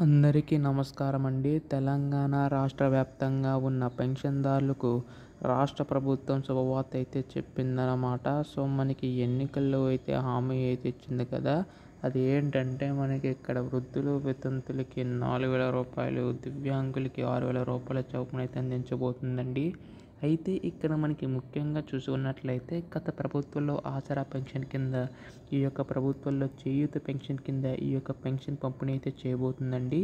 అందరికీ నమస్కారం అండి. తెలంగాణ రాష్ట్ర వ్యాప్తంగా ఉన్న పెన్షన్దారులకు రాష్ట్ర ప్రభుత్వం శుభవార్త అయితే చెప్పిందనమాట. సో మనకి ఎన్నికల్లో అయితే హామీ అయితే ఇచ్చింది కదా. అది ఏంటంటే మనకి ఇక్కడ వృద్ధులు వితంతులకి 4,000 రూపాయలు, దివ్యాంగులకి 6,000 రూపాయల చొప్పున అయితే అందించబోతుందండి. అయితే ఇక్కడ మనకి ముఖ్యంగా చూసుకున్నట్లయితే గత ప్రభుత్వంలో ఆసరా పెన్షన్ కింద, ఈ యొక్క ప్రభుత్వంలో చేయూత పెన్షన్ కింద ఈ యొక్క పెన్షన్ పంపిణీ అయితే చేయబోతుందండి.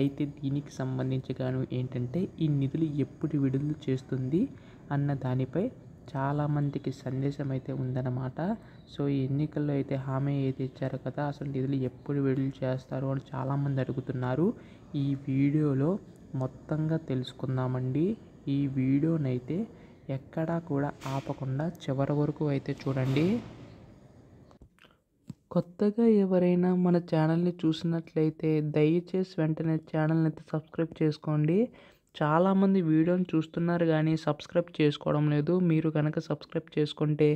అయితే దీనికి సంబంధించి గాను ఏంటంటే ఈ నిధులు ఎప్పుడు విడుదల చేస్తుంది అన్న దానిపై చాలామందికి సందేశం అయితే ఉందన్నమాట. సో ఈ ఎన్నికల్లో అయితే హామీ అయితే ఇచ్చారు కదా, అసలు నిధులు ఎప్పుడు విడుదల చేస్తారు అని చాలామంది అడుగుతున్నారు. ఈ వీడియోలో మొత్తంగా తెలుసుకుందామండి. ఈ వీడియోనైతే ఎక్కడా కూడా ఆపకుండా చివరి వరకు అయితే చూడండి. కొత్తగా ఎవరైనా మన ఛానల్ని చూసినట్లయితే దయచేసి వెంటనే ఛానల్ని అయితే సబ్స్క్రైబ్ చేసుకోండి. చాలామంది వీడియోని చూస్తున్నారు కానీ సబ్స్క్రైబ్ చేసుకోవడం లేదు. మీరు కనుక సబ్స్క్రైబ్ చేసుకుంటే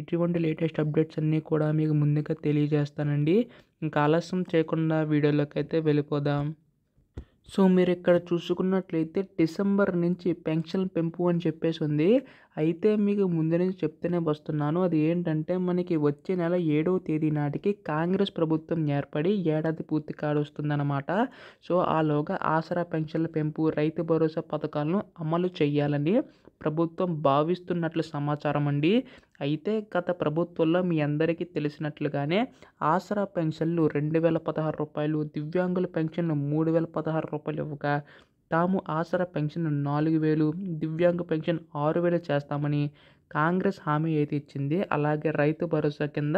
ఇటువంటి లేటెస్ట్ అప్డేట్స్ అన్నీ కూడా మీకు ముందుగా తెలియజేస్తానండి. ఇంకా ఆలస్యం చేయకుండా వీడియోలోకి అయితే వెళ్ళిపోదాం. సో మీరు ఇక్కడ చూసుకున్నట్లయితే డిసెంబర్ నుంచి పెన్షన్ పెంపు అని చెప్పేసి ఉంది. అయితే మీకు ముందు నుంచి చెప్తూనే వస్తున్నాను. అది ఏంటంటే మనకి వచ్చే నెల 7వ తేదీ నాటికి కాంగ్రెస్ ప్రభుత్వం ఏర్పడి ఏడాది పూర్తి కావస్తుందన్నమాట. సో ఆలోగా ఆసరా పెన్షన్ల పెంపు, రైతు భరోసా పథకాలను అమలు చేయాలని ప్రభుత్వం భావిస్తున్నట్లు సమాచారం అండి. అయితే గత ప్రభుత్వంలో మీ అందరికీ తెలిసినట్లుగానే ఆసరా పెన్షన్లు 2,016 రూపాయలు, దివ్యాంగుల పెన్షన్లు 3,016 రూపాయలు ఇవ్వగా తాము ఆసరా పెన్షన్ 4,000, దివ్యాంగ పెన్షన్ 6,000 చేస్తామని కాంగ్రెస్ హామీ అయితే ఇచ్చింది. అలాగే రైతు భరోసా కింద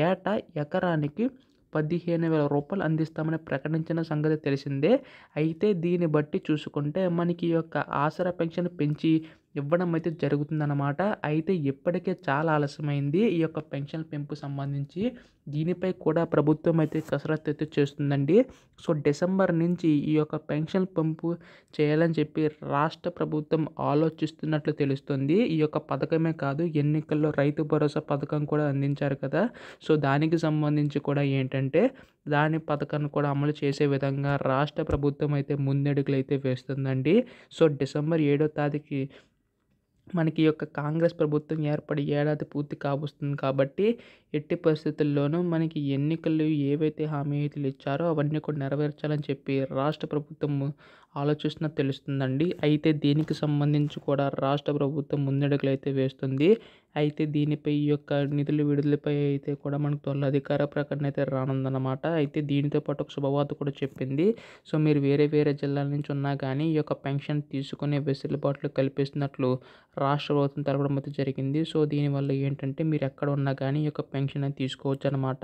ఏటా ఎకరానికి 15,000 రూపాయలు అందిస్తామని ప్రకటించిన సంగతి తెలిసిందే. అయితే దీన్ని బట్టి చూసుకుంటే మనకి ఈ యొక్క ఆసరా పెన్షన్ పెంచి ఇవ్వడం అయితే జరుగుతుందన్నమాట. అయితే ఇప్పటికే చాలా ఆలస్యమైంది ఈ యొక్క పెన్షన్ పెంపు సంబంధించి. దీనిపై కూడా ప్రభుత్వం అయితే కసరత్తు అయితే చేస్తుందండి. సో డిసెంబర్ నుంచి ఈ యొక్క పెన్షన్ పెంపు చేయాలని చెప్పి రాష్ట్ర ప్రభుత్వం ఆలోచిస్తున్నట్లు తెలుస్తుంది. ఈ యొక్క పథకమే కాదు, ఎన్నికల్లో రైతు భరోసా పథకం కూడా అందించారు కదా. సో దానికి సంబంధించి కూడా ఏంటంటే దాని పథకాన్ని కూడా అమలు చేసే విధంగా రాష్ట్ర ప్రభుత్వం అయితే ముందడుగులు అయితే వేస్తుందండి. సో డిసెంబర్ 7వ తారీఖు మనకి ఈ యొక్క కాంగ్రెస్ ప్రభుత్వం ఏర్పడి ఏడాది పూర్తి కాబోస్తుంది కాబట్టి ఎట్టి పరిస్థితుల్లోనూ మనకి ఎన్నికలు ఏవైతే హామీలు ఇచ్చారో అవన్నీ కూడా నెరవేర్చాలని చెప్పి రాష్ట్ర ప్రభుత్వం ఆలోచిస్తున్నట్టు తెలుస్తుందండి. అయితే దీనికి సంబంధించి కూడా రాష్ట్ర ప్రభుత్వం ముందడుగులు అయితే వేస్తుంది. అయితే దీనిపై ఈ యొక్క నిధుల విడుదలపై అయితే కూడా మనకు త్వరలో అధికార ప్రకటన అయితే రానుందన్నమాట. అయితే దీనితో పాటు ఒక శుభవార్త కూడా చెప్పింది. సో మీరు వేరే వేరే జిల్లాల నుంచి ఉన్నా కానీ ఈ యొక్క పెన్షన్ తీసుకునే వెసులుబాట్లు కల్పిస్తున్నట్లు రాష్ట్ర ప్రభుత్వం తెలపడం అయితే జరిగింది. సో దీనివల్ల ఏంటంటే మీరు ఎక్కడ ఉన్నా కానీ ఈ యొక్క పెన్షన్ అనేది తీసుకోవచ్చు అనమాట.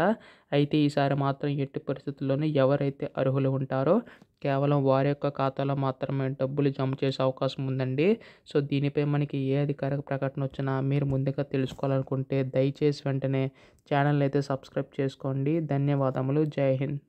అయితే ఈసారి మాత్రం ఎట్టి పరిస్థితుల్లోనూ ఎవరైతే అర్హులు ఉంటారో కేవలం వారి యొక్క ఖాతాలో మాత్రమే డబ్బులు జమ చేసే అవకాశం ఉందండి. సో దీనిపై మనకి ఏ అధికారిక ప్రకటన వచ్చినా మీరు ముందుగా తెలుసుకోవాలనుకుంటే దయచేసి వెంటనే ఛానల్ అయితే సబ్స్క్రైబ్ చేసుకోండి. ధన్యవాదములు. జై హింద్.